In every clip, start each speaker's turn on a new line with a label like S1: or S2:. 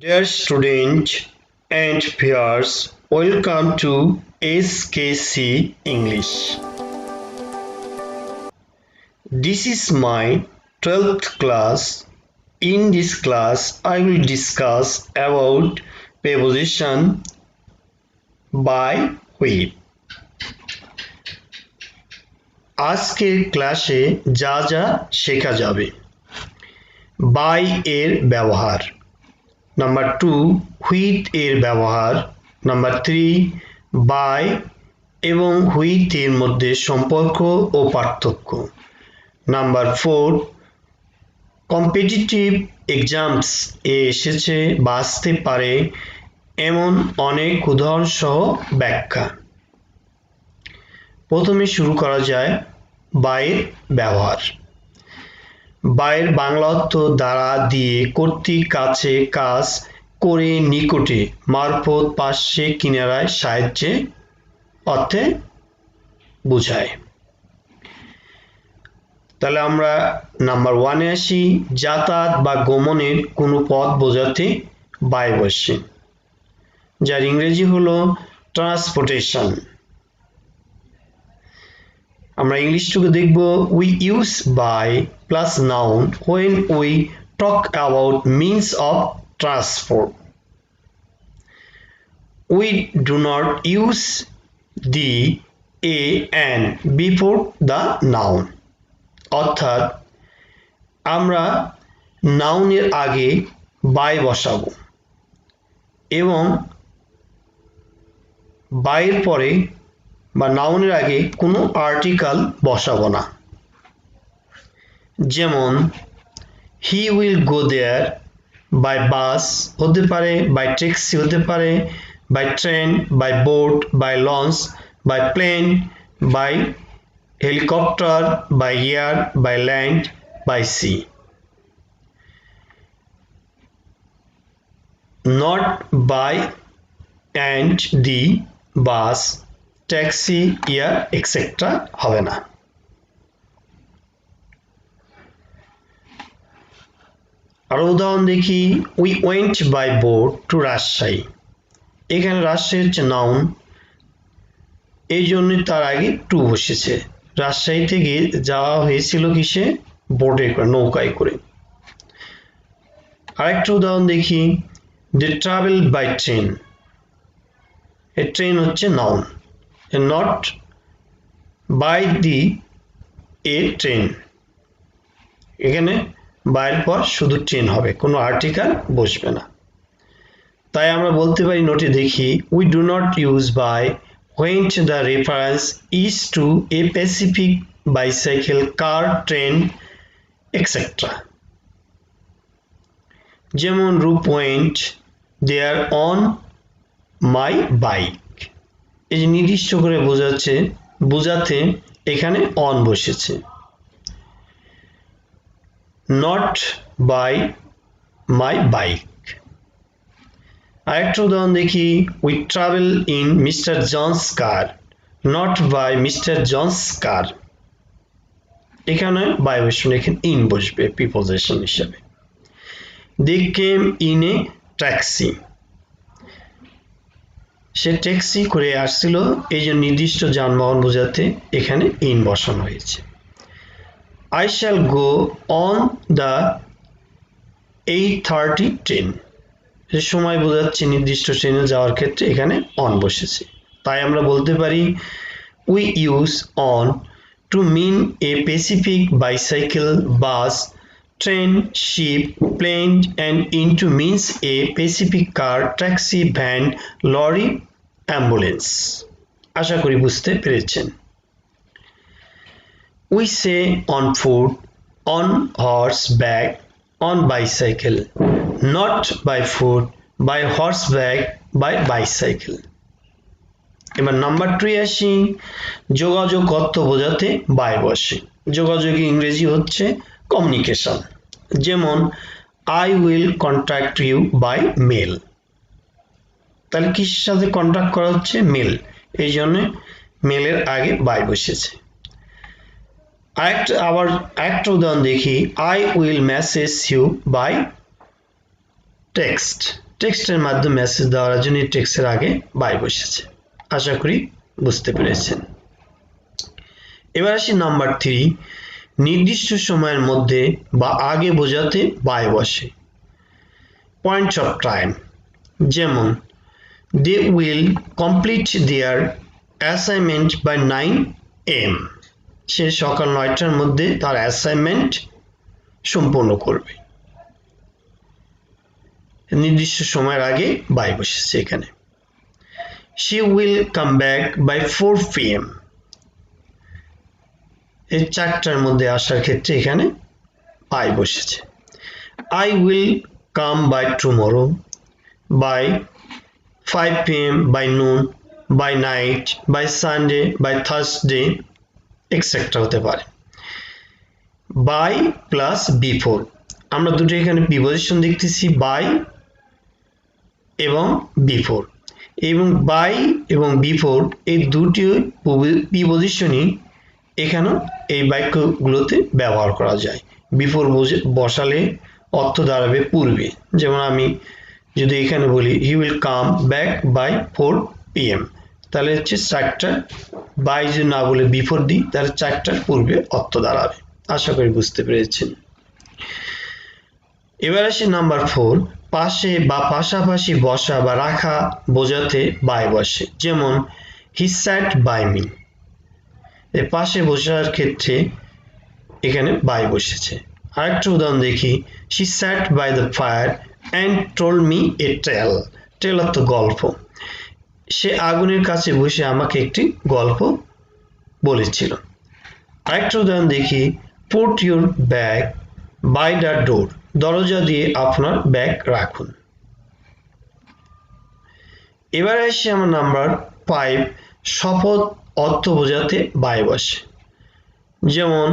S1: Dear students and peers, welcome to SKC English. This is my 12th class. In this class, I will discuss about preposition by with. আজকের ক্লাসে যা যা শেখা যাবে। by এর ব্যবহার। নাম্বার 2 with এর ব্যবহার। নাম্বার 3 by এবং with এর মধ্যে সম্পর্ক ও পার্থক্য। নাম্বার 4 কম্পিটিটিভ এক্সামস এ এসেছে বা আসতে পারে এমন অনেক উদাহরণ সহ ব্যাখ্যা। প্রথমে শুরু করা যায় by এর ব্যবহার। by এর বাংলা অর্থ দ্বারা, দিয়ে, কর্তৃক, কাছে, কাজ, করে, নিকটে, মারফত, পাশে, কিনারায়, সাহায্যে অর্থে বোঝায়। তাহলে আমরা নাম্বার 1 এ আসি। যাতায়াত বা গমনের কোনো পথ বোঝাতে by বসে, যার ইংরেজি হলো ট্রান্সপোর্টেশন। আমরা ইংলিশটুকু দেখব। we use by plus noun when we talk about means of transport. We do not use the a and before the noun. অর্থাৎ আমরা নাউনের আগে by বসাবো এবং by এর পরে বা নাউনের আগে কোনো আর্টিকেল বসাবো না। যেমন he will go there by bus হতে পারে, by taxi হতে পারে, by train, by boat, by launch, by plane, by helicopter, by air, by land, by sea. Not by and the bus, taxi, air etcetera হবে না। আরো উদাহরণ দেখি। we went by boat to Rajshahi. এখানে রাজশাহী হচ্ছে noun, এই জন্য তার আগে টু বসেছে। রাজশাহী থেকে যাওয়া হয়েছিল কিসে? বোটে করে, নৌকায় করে। আরেকটা উদাহরণ দেখি। they travel by train। এই ট্রেন হচ্ছে noun, not by the a train। এখানে by এর পর শুধু ট্রেন হবে, কোনো আর্টিকেল বসবে না। তাই আমরা বলতে পারি, নোটে দেখি, we do not use by when the reference is to a specific bicycle, car, train, etc. যেমন রূপ went there on my bike। এই যে নির্দিষ্ট করে বোঝাতে এখানে on বসেছে। not by my bike। আরেকটা উদাহরণ দেখি। we travel in Mr. John's car, not by Mr. John's car। এখানে by বসবে, এখানে in বসবে প্রিপোজিশন হিসেবে। they came in a taxi। Say taxi করে আসছিল, এই যে নির্দিষ্ট যানবাহন বোঝাতে এখানে in বসানো হয়েছে। I shall go on the 8:30 train. যে সময় বোঝাচ্ছে নির্দিষ্ট ট্রেনে যাওয়ার ক্ষেত্রে এখানে on বসেছে। তাই আমরা বলতে পারি, we use on to mean a specific bicycle, bus, train, ship, plane, and in to means a specific car, taxi, van, lorry, ambulance। আশা করি বুঝতে পেরেছেন। we say on foot, on horseback, on bicycle, not by foot, by horseback, by bicycle। এবার number 2 আসি। যোগাযোগ তথ্য বোঝাতে by বসে। যোগাযোগের ইংরেজি হচ্ছে কমিউনিকেশন। যেমন I will contact you by mail। তাহলে কিসের সাথে কন্টাক্ট করা হচ্ছে? মেল, এই জন্য মেলের আগে by বসেছে। আরেকটা উদাহরণ দেখি। I will message you by text। টেক্সটের মাধ্যমে মেসেজ দেওয়ার জন্য টেক্সটের আগে বাই বসেছে। আশা করি বুঝতে পেরেছেন। এবার আসি নাম্বার 3, নির্দিষ্ট সময়ের মধ্যে বা আগে বোঝাতে বাই বসে। পয়েন্ট অফ টাইম, যেমন they will complete their assignment by 9 am, সে সকাল 9টার মধ্যে তার অ্যাসাইনমেন্ট সম্পূর্ণ করবে। নির্দিষ্ট সময়ের আগে বাই বসেছে এখানে। she will come back by 4 pm, এই 4টার মধ্যে আসার ক্ষেত্রে এখানে বাই বসেছে। I will come by tomorrow, by 5 pm, by noon, by night, by Sunday, by Thursday, etc. হতে পারে। by প্লাস বিফোর, আমরা দুটো এখানে প্রিপজিশন দেখতেছি, by এবং বিফোর, এবং by এবং বিফোর এই দুটি প্রিপজিশনই এখানে এই বাক্যগুলোতে ব্যবহার করা যায়। বিফোর বসালে অর্থ দাঁড়াবে পূর্বে, যেমন আমি যদি এখানে বলি he will come back by 4 pm, তাহলে হচ্ছে 4টা, বাই যদি না বলে বিফোর দিই তাহলে 4টার পূর্বে অর্থ দাঁড়াবে। আশা করি বুঝতে পেরেছেন। এবার আসি নাম্বার 4, পাশে বা পাশাপাশি বসা বা রাখা বোঝাতে বাই বসে। যেমন হি স্যাট বাই মি, এর পাশে বসার ক্ষেত্রে এখানে বাই বসেছে। আরেকটা উদাহরণ দেখি, she sat by the fire and told me a tale, tale অর্থ গল্প, সে আগুনের কাছে বসে আমাকে একটি গল্প বলেছিল। আরেকটা উদাহরণ দেখি, put your bag by the door, দরজা দিয়ে আপনার ব্যাগ রাখুন। এবার আসি আমার নাম্বার 5, শপথ অর্থ বোঝাতে বাই বসে। যেমন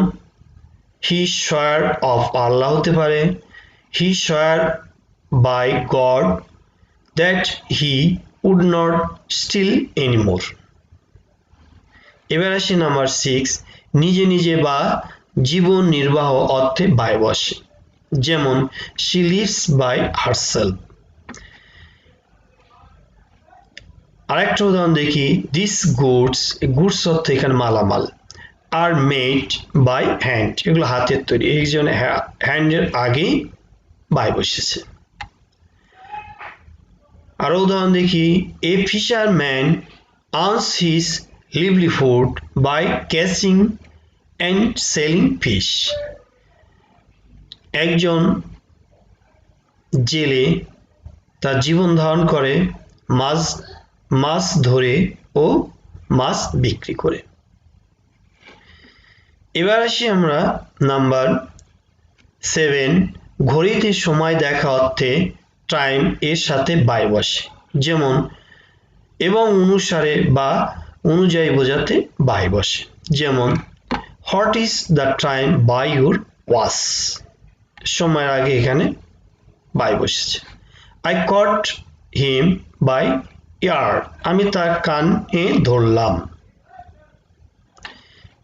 S1: he swear of Allah হতে পারে, he swear by God that he would not steal anymore. এবার আসি নাম্বার 6, নিজে নিজে বা জীবন নির্বাহ অর্থে বাই বসে। যেমন she lives by herself। আরেকটা উদাহরণ দেখি, this goods, goods অর্থ এখানে মালামাল, are made by hand, এগুলো হাতের তৈরি, এই জন্য হ্যান্ডের আগে বাই বসেছে। আরো উদাহরণ দেখি, a fisherman earns his livelihood by catching and selling fish, একজন জেলে তার জীবন ধারণ করে মাছ ধরে ও মাছ বিক্রি করে। এবার আসি আমরা নাম্বার 7, ঘড়িতে সময় দেখা অর্থে টাইম এর সাথে বাই বসে। যেমন এবং অনুসারে বা অনুযায়ী বোঝাতে বাই বসে। যেমন what is the time by your watch, সময়ের আগে এখানে বাই বসেছে। আই কট হিম বাই ইয়ার, আমি তার কানে ধরলাম।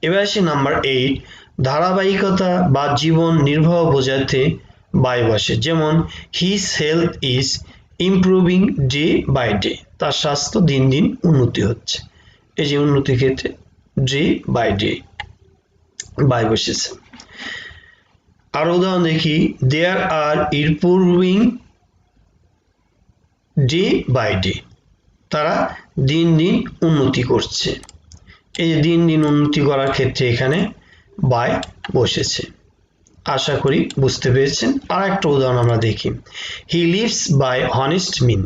S1: এবার আসি নাম্বার 8, ধারাবাহিকতা বা জীবন নির্বাহ বোঝাতে বাই বসে। যেমন his health is improving day by day, তার স্বাস্থ্য দিন দিন উন্নতি হচ্ছে, এই যে উন্নতির ক্ষেত্রে ডে বাই ডে বাই বসেছে। আর উদাহরণ দেখি, দেয়ার আর ইমপ্রুভিং ডে বাই ডে, তারা দিন দিন উন্নতি করছে, এই যে দিন দিন উন্নতি করার ক্ষেত্রে এখানে বাই বসেছে। আশা করি বুঝতে পেরেছেন। আর একটা উদাহরণ আমরা দেখি, হি লিভস বাই হনেস্ট মিন,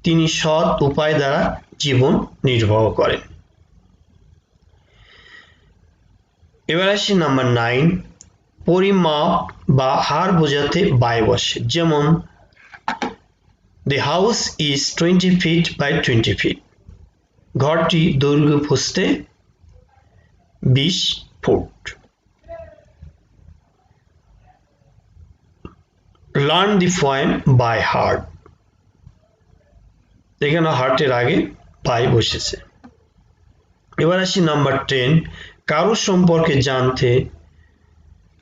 S1: তিনি সৎ উপায় দ্বারা জীবন নির্বাহ করেন। এবার আসি নাম্বার 9, পরিমাপ বা হার বোঝাতে বাই বসে। যেমন the house is 20 feet by 20 feet, ঘরটি দৈর্ঘ্য প্রস্থে 20 foot. learn the poem by heart, এখানে হার্টের আগে বাই বসেছে। এবার আসি নাম্বার 10, কারো সম্পর্কে জানতে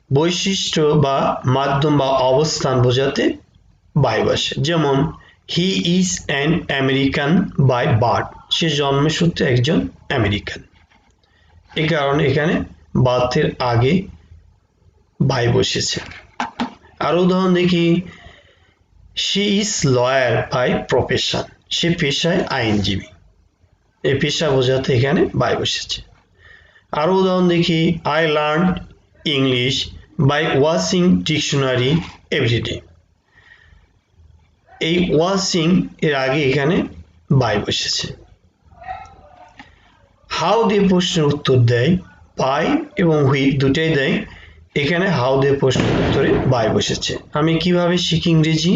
S1: বৈশিষ্ট্য বা মাধ্যম বা অবস্থান বোঝাতে বাই বসে। যেমন he is an American by birth, সে জন্মসূত্রে একজন আমেরিকান। এই কারণে এখানে বার্থের আগে বাই বসেছে। আরো উদাহরণ দেখি, she is lawyer by profession, সে পেশায় আইনজীবী, এই পেশা বোঝাতে এখানে বাই বসেছে। আরো উদাহরণ দেখি, I learn English by watching dictionary everyday, এই ওয়াচিং এর আগে এখানে বাই বসেছে। হাউ দিয়ে প্রশ্নের উত্তর দেয়, বাই এবং হুইচ দুটাই দেয়, এখানে হাউ দিয়ে প্রশ্নের উত্তরে বাই বসেছে। আমি কিভাবে শিখি ইংরেজি,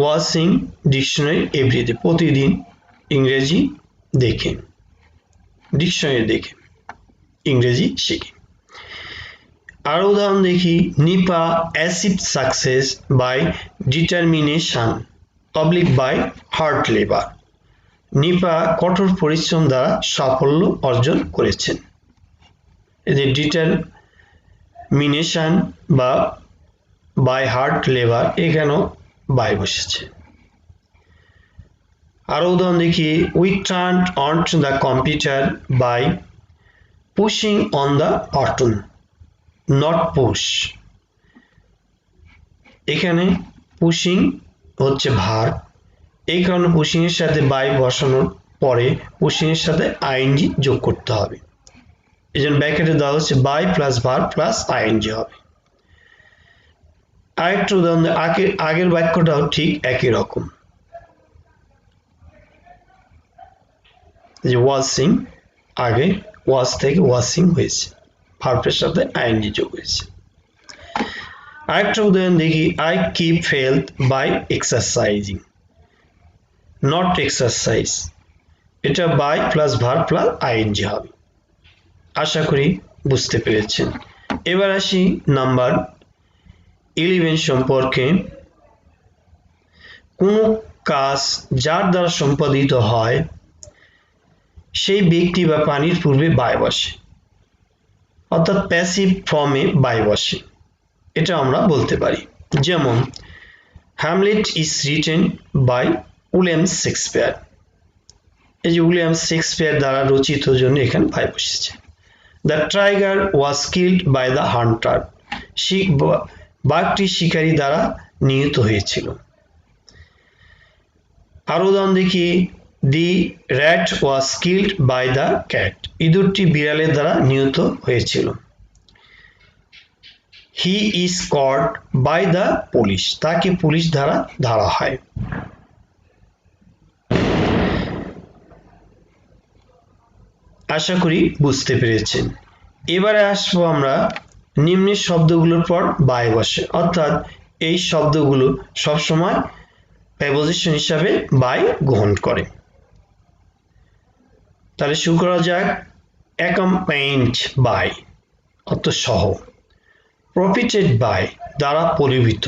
S1: ওয়াচিং ডিকশনারি এভরিডে, প্রতিদিন ইংরেজি দেখে, ডিকশনারি দেখে ইংরেজি শিখি। আরো উদাহরণ দেখি, Nipa achieved success by determination oblique by hard labour, Nipa কঠোর পরিশ্রম দ্বারা সাফল্য অর্জন করেছেন। এদের ডিটারমিনেশন বা বাই হার্ড লেবার, এখানেও বাই বসেছে। আরো উদাহরণ দেখি, we turn on the computer by pushing on the button not push, এখানে পুশিং হচ্ছে ভার্ব, এই কারণে পুশিং এর সাথে বাই বসানোর পরে পুশিং এর সাথে আইএনজি যোগ করতে হবে, এই জন্য ব্র্যাকেটে দেওয়া হচ্ছে by plus verb plus ING হবে। আরেকটা উদাহরণ, আগের বাক্যটাও ঠিক একই রকম, যে ওয়াচিং আগে ওয়াচ থেকে ওয়াচিং হয়েছে, ভার্বের সাথে আইএনজি যোগ হয়েছে। আরেকটা উদাহরণ দেখি, I keep health by exercising not exercise, এটা by plus verb plus ING হবে। আশা করি বুঝতে পেরেছেন। এবার আসি নাম্বার 11 সম্পর্কে। কোনো কাজ যার দ্বারা সম্পাদিত হয় সেই ব্যক্তি বা প্রাণীর পূর্বে বাই বসে, অর্থাৎ প্যাসিভ ফর্মে বাই বসে, এটা আমরা বলতে পারি। যেমন Hamlet is written by William Shakespeare, এই যে উইলিয়াম শেক্সপিয়ার দ্বারা রচিত জন্য এখানে বাই বসেছে। The tiger was killed by the hunter, বাঘটি শিকারী দ্বারা নিহত হয়েছিল। আরো উদাহরণ দেখি, the rat was killed by the cat, ইঁদুরটি বিড়ালের দ্বারা নিহত হয়েছিল। He is caught by the police, তাকে পুলিশ দ্বারা ধরা হয়। আশা করি বুঝতে পেরেছেন। এবারে আসবো আমরা নিম্নের শব্দগুলোর পর বাই বসে, অর্থাৎ এই শব্দগুলো সবসময় প্রেপোজিশন হিসাবে বাই গ্রহণ করে। তাহলে শুরু করা যাক। অ্যাকম্পানিড বাই অর্থ সহ, প্রফিটেড বাই দ্বারা পরিবৃত,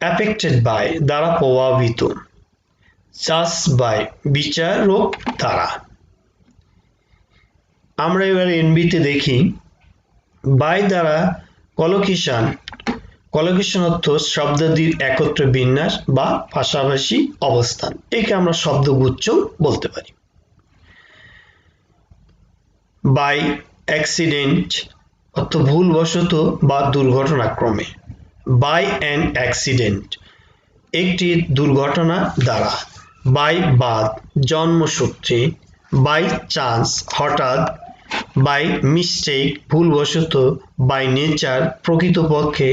S1: অ্যাফেক্টেড বাই দ্বারা প্রভাবিত, জাজ বাই বিচারক দ্বারা। আমরা এবার এনবিতে দেখি, বাই দ্বারা কলোকেশন, কলোকেশন অর্থ শব্দাদির একত্র বিন্যাস বা পাশাপাশি অবস্থান, একে আমরা শব্দগুচ্ছ বলতে পারি। বাই অ্যাক্সিডেন্ট অর্থ ভুলবশত বা দুর্ঘটনাক্রমে, বাই অ্যান অ্যাক্সিডেন্ট একটি দুর্ঘটনা দ্বারা, বাই বার্থ জন্মসূত্রে, বাই চান্স হঠাৎ, বাই মিস্টেক ভুলবশত, বাই নেচার প্রকৃতপক্ষে,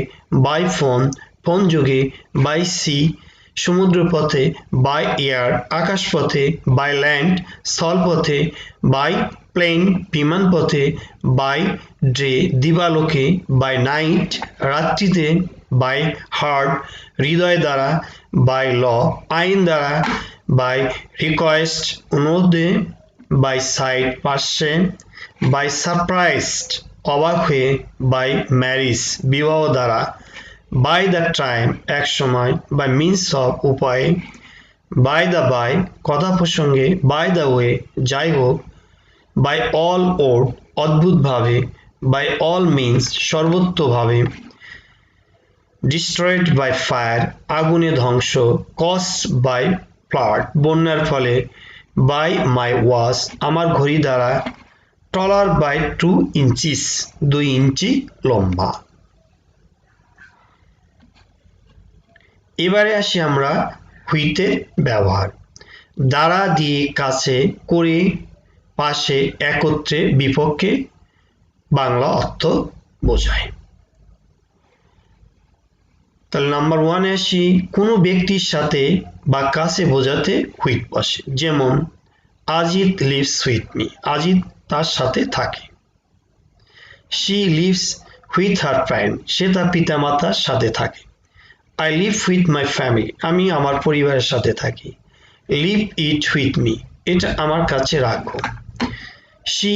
S1: বাই ফোন ফোন যোগে, বাই সি সমুদ্রপথে, বাই এয়ার আকাশপথে, বাই ল্যান্ড স্থলপথে, বাই প্লেন বিমানপথে, বাই ডে দিবালোকে, বাই নাইট রাত্রিতে, বাই হার্ট হৃদয় দ্বারা, বাই ল আইন দ্বারা, বাই রিকোয়েস্ট অনুরোধে, বাই সাইড পার্শ্বে, বাই সারপ্রাইজড অবাক হয়ে, বাই ম্যারিজ বিবাহ দ্বারা, বাই দ্য টাইম এক সময়, বাই মিনস অফ উপায়ে, বাই দ্য বাই কথা প্রসঙ্গে, বাই দ্য ওয়ে যাই হোক, বাই অল ওড অদ্ভুতভাবে, বাই অল মিনস সর্বত্রভাবে, destroyed by fire আগুনে ধ্বংস, caused by flood বন্যার ফলে, by my watch আমার ঘড়ি দ্বারা, taller by 2 inches 2 ইঞ্চি লম্বা। এবারে আসি আমরা with এর ব্যবহার। দ্বারা দিয়ে কাছে, করে পাশে, একত্রে, বিপক্ষে বাংলা অর্থ বোঝায়। তাহলে নাম্বার 1 এ আসি, কোনো ব্যক্তির সাথে বা কাছে বোঝাতে with বসে। যেমন Ajit lives with me Ajit তার সাথে থাকে। she lives with her parents সে তার পিতামাতার সাথে থাকে। I live with my family আমি আমার পরিবারের সাথে থাকি। leave it with me এটা আমার কাছে রাখো। she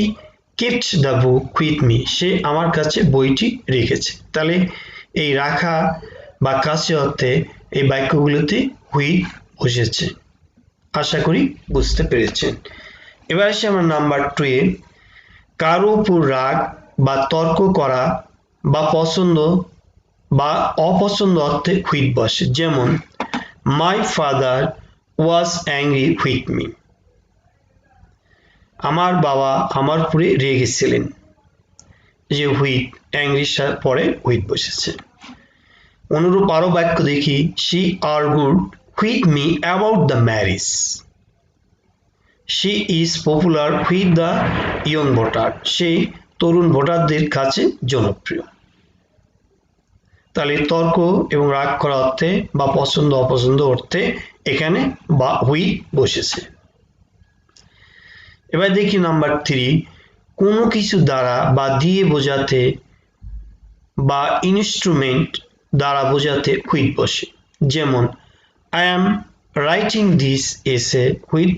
S1: kept the book with me সে আমার কাছে বইটি রেখেছে। তাহলে এই রাখা বা কাছে অর্থে এই বাক্যগুলোতে with বসেছে। আশা করি বুঝতে পেরেছেন। এবার আসি আমরা নাম্বার 2 এ, কারো উপর রাগ বা তর্ক করা বা পছন্দ বা অপছন্দ অর্থে with বসে। যেমন my father was angry with me আমার বাবা আমার উপরে রেগেছিলেন। যে with angry পরে with বসেছে। অনুরূপ আরো বাক্য দেখি, she argued with me about the marriage she is popular with the young voter সে তরুণ ভোটারদের কাছে জনপ্রিয়। তাহলে তর্ক এবং রাগ করা অর্থে বা পছন্দ অপছন্দ অর্থে এখানে বা with বসেছে। এবার দেখি নাম্বার 3, কোনো কিছু দ্বারা বা দিয়ে বোঝাতে বা ইনস্ট্রুমেন্ট দ্বারা বোঝাতে with বসে। যেমন I am writing this essay with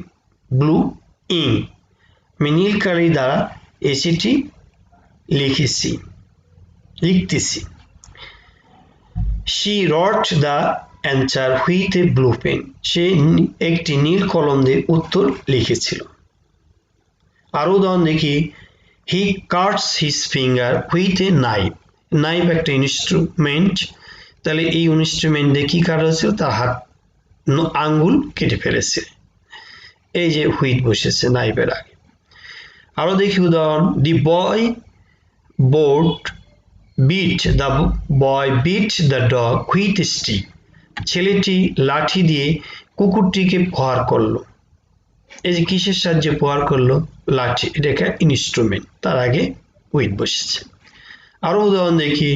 S1: blue ink আমি নীল কালি দ্বারা এসেটি লিখতেছি। she wrote the answer with a blue pen সে একটি নীল কলম দিয়ে উত্তর লিখেছিল। আরো উদাহরণ দেখি, he cuts his finger with a knife knife একটা ইনস্ট্রুমেন্ট। তাহলে এই ইনস্ট্রুমেন্ট দিয়ে কি কাটা হয়েছিল, তার হাত আঙ্গুল কেটে ফেলেছে। এই যে with বসেছে নাইফের আগে। আরো দেখি উদাহরণ, the boy beat the dog with a stick ছেলেটি লাঠি দিয়ে কুকুরটিকে প্রহার করলো। এই যে কিসের সাহায্যে প্রহার করলো, লাঠি, এটা একটা ইনস্ট্রুমেন্ট, তার আগে with বসেছে। আরো উদাহরণ দেখি,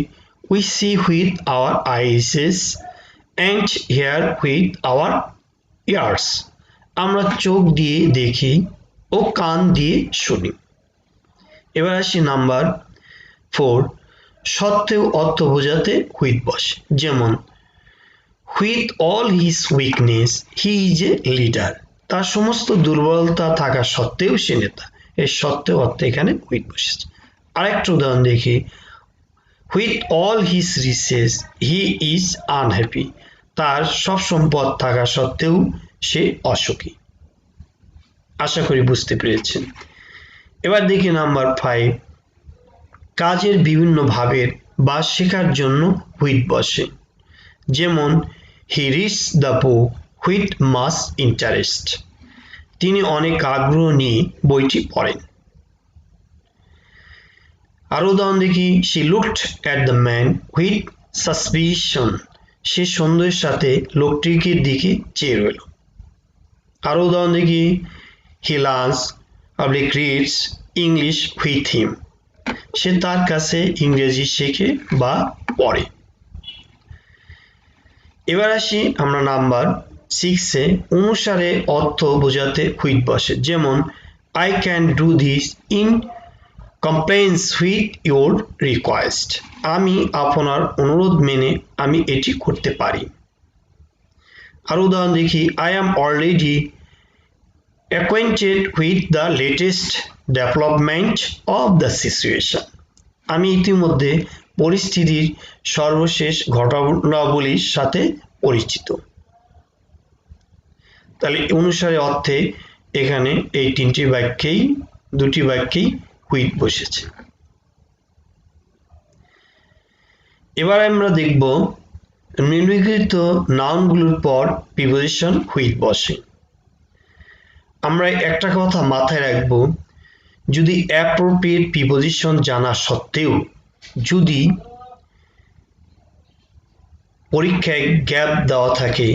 S1: we see with our eyes and hear with our ears আমরা চোখ দিয়ে দেখি ও কান দিয়ে শুনি। এবার আসি নাম্বার 4, সত্ত্বেও অর্থ বোঝাতে with বসে। যেমন with all his weakness he is a leader তার সমস্ত দুর্বলতা থাকা সত্ত্বেও সে নেতা। এই সত্ত্বেও অর্থে এখানে with বসেছে। আরেকটা উদাহরণ দেখি, with all his riches he is unhappy তার সব সম্পদ থাকা সত্ত্বেও সে অসুখী। আশা করি বুঝতে পেরেছেন। এবার দেখি নাম্বার 5, কাজের বিভিন্ন ভাবের বা শেখার জন্য with বসে। যেমন he reads the book with much interest তিনি অনেক আগ্রহ নিয়ে বইটি পড়েন। আরো উদাহরণ দেখি, she looked at the man with suspicion সে সন্দেহের সাথে লোকটির দিকে চেয়ে রইল। আরো উদাহরণ দেখি, he learns reads English with him সে তার কাছে ইংরেজি শেখে বা পড়ে। এবার আসি আমরা নাম্বার 6 এ, অনুসারে অর্থ বোঝাতে with বসে। যেমন I can do this in compliance with your request আমি আপনার অনুরোধ মেনে আমি এটি করতে পারি। আর উদাহরণ দেখি, I am already acquainted with the latest development of the situation আমি ইতিমধ্যে পরিস্থিতির সর্বশেষ ঘটনাবলীর সাথে পরিচিত। তাহলে অনুসারে অর্থে এখানে এই দুটি বাক্যেই with বসেছে। এবার আমরা দেখব নিম্নলিখিত নাউনগুলোর পর প্রিপোজিশন হুইথ বসে। আমরা একটা কথা মাথায় রাখব, যদি অ্যাপ্রোপ্রিয়েট প্রিপোজিশন জানা সত্ত্বেও যদি পরীক্ষায় গ্যাপ দেওয়া থাকে,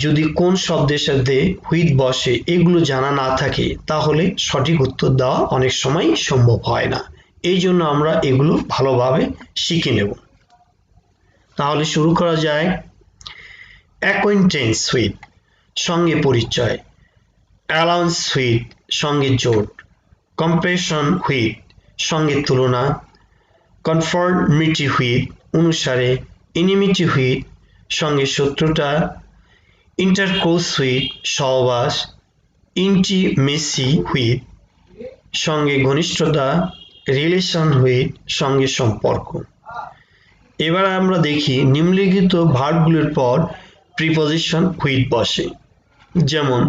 S1: যদি কোন শব্দের সাথে হুইথ বসে এগুলো জানা না থাকে, তাহলে সঠিক উত্তর দেওয়া অনেক সময় সম্ভব হয় না। এই জন্য আমরা এগুলো ভালোভাবে শিখে নেব। তাহলে শুরু করা যায়। অ্যাকোয়েন্টেন্স হুইথ সঙ্গে পরিচয়, অ্যালাউন্স হুইথ সঙ্গে জোট, কম্পারিসন হুইথ সঙ্গে তুলনা, কনফর্মিটি হুইথ অনুসারে, এনিমিটি হুইথ সঙ্গে শত্রুতা, ইন্টারকোর্স হুইথ সহবাস, ইন্টিমেসি হুইথ সঙ্গে ঘনিষ্ঠতা, রিলেশন হুইথ সঙ্গে সম্পর্ক। এবার আমরা দেখি নিম্নলিখিত ভার্বগুলোর পর প্রিপোজিশন হুইথ বসে। যেমন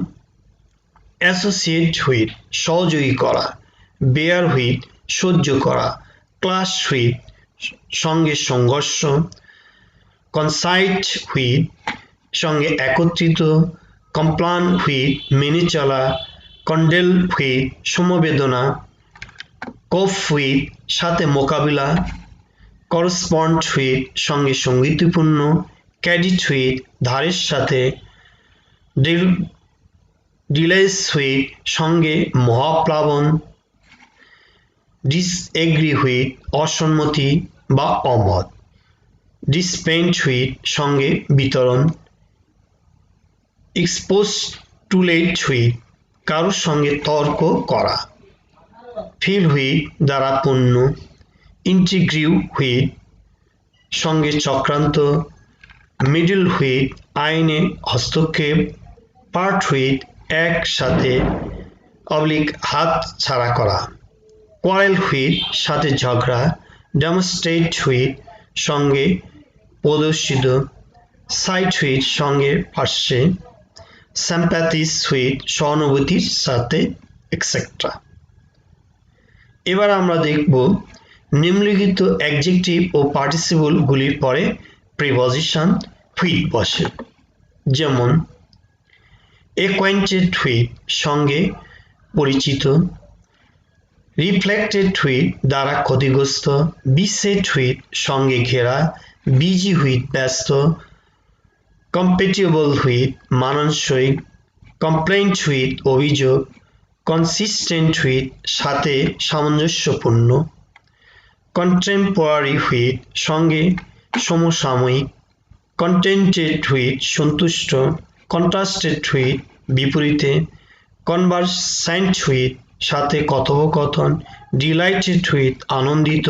S1: অ্যাসোসিয়েট হুইথ সহযোগী করা, বেয়ার হুইথ সহ্য করা, ক্লাশ হুইথ সঙ্গে সংঘর্ষ, কনসাইট হুইথ সঙ্গে একত্রিত, কমপ্লান হুইথ মেনে চলা, কন্ডেল হুইথ সমবেদনা, কোপ হুইথ সাথে মোকাবিলা, করসপন্ড হুইথ সঙ্গে সঙ্গীতিপূর্ণ, ক্যাডিট হুইথ ধারের সাথে, ডিলেস হুইথ সঙ্গে মহাপ্লাবন, ডিসএগ্রি হুইথ অসম্মতি বা অমত, ডিসপেন্ট হুইথ সঙ্গে বিতরণ, এক্সপোস্টুলেট হুইথ কারোর সঙ্গে তর্ক করা, ফিল হুইথ দ্বারা পূর্ণ, ইন্টিগ্রিউ হুইথ সঙ্গে চক্রান্ত, মিডল হুইথ আইনে হস্তক্ষেপ, পার্ট হুইথ একসাথে অবলিক হাত ছাড়া করা, কোয়ারেল হুইথ সাথে ঝগড়া, ডেমনস্ট্রেট হুইথ সঙ্গে প্রদর্শিত, সাইট হুইথ সঙ্গে পার্শ্বে, সিম্প্যাথিস হুইথ সহানুভূতির সাথে, এক্সেট্রা। এবার আমরা দেখব নিম্নলিখিত অ্যাডজেক্টিভ ও পার্টিসিপল গুলির পরে প্রিপোজিশন হুইথ বসে। যেমন অ্যাকোয়েন্টেড হুইথ সঙ্গে পরিচিত, রিফ্লেক্টেড হুইথ দ্বারা ক্ষতিগ্রস্ত, বিসেট হুইথ সঙ্গে ঘেরা, বিজি হুইথ ব্যস্ত, কম্প্যাটিবল হুইথ মানানসই, কমপ্লেইন্ট হুইথ অভিযোগ, কনসিস্টেন্ট হুইথ সাথে সামঞ্জস্যপূর্ণ, কন্টেম্পোরারি হুইথ সঙ্গে সমসাময়িক, কন্টেন্টেড হুইথ সন্তুষ্ট, কন্ট্রাস্টেড হুইথ বিপরীতে, কনভারসেন্ট হুইথ সাথে কথোপকথন, ডিলাইটেড হুইথ আনন্দিত,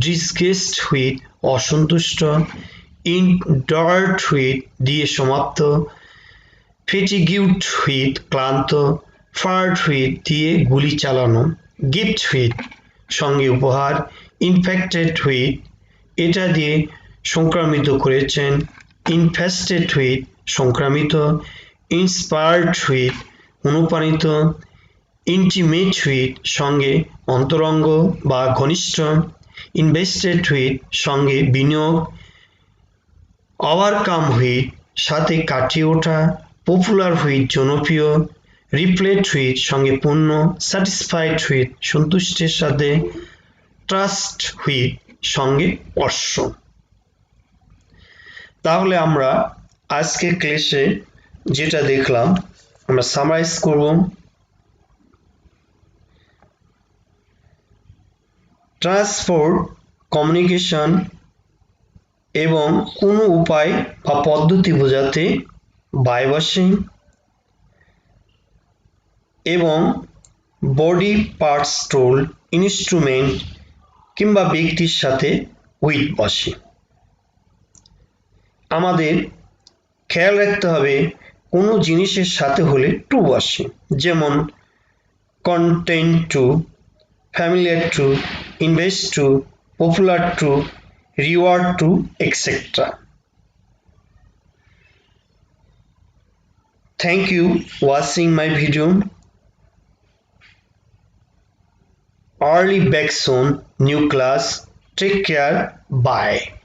S1: ডিসগেস্ট হুইথ অসন্তুষ্ট, ইনডার্ট হুইথ দিয়ে সমাপ্ত, ফেটিগিউড হুইথ ক্লান্ত, ফায়ার্ড হুইথ দিয়ে গুলি চালানো, গিফট হুইথ সঙ্গে উপহার, ইনফেক্টেড হুইথ এটা দিয়ে সংক্রামিত করেছেন, ইনফেস্টেড হুইথ সংক্রামিত, ইন্সপায়ার্ড হুইথ অনুপ্রাণিত, ইন্টিমেট হুইথ সঙ্গে অন্তরঙ্গ বা ঘনিষ্ঠ, ইনভেস্টেড হুইথ সঙ্গে বিনিয়োগ, ওভারকাম হুইথ সাথে কাটিয়ে ওঠা, পপুলার হুইথ জনপ্রিয়, রিপ্লেট হুইথ সঙ্গে পূর্ণ, স্যাটিসফাইড হুইথ সন্তুষ্টির সাথে, ট্রাস্ট হুইথ সঙ্গে স্পর্শ। তাহলে আমরা আজকের ক্লাসে যেটা দেখলাম আমরা সামারাইজ করব। ট্রান্সপোর্ট, কমিউনিকেশন এবং কোনো উপায় বা পদ্ধতি বোঝাতে বাই বসে এবং বডি পার্টস টুল, ইনস্ট্রুমেন্ট কিংবা ব্যক্তির সাথে উইথ বসে। আমাদের খেয়াল রাখতে হবে কোনো জিনিসের সাথে হলে টু বসে, যেমন content to, familiar to, invest to, popular to, reward to, etcetera. Thank you watching my video. Early back soon, new class. Take care. Bye.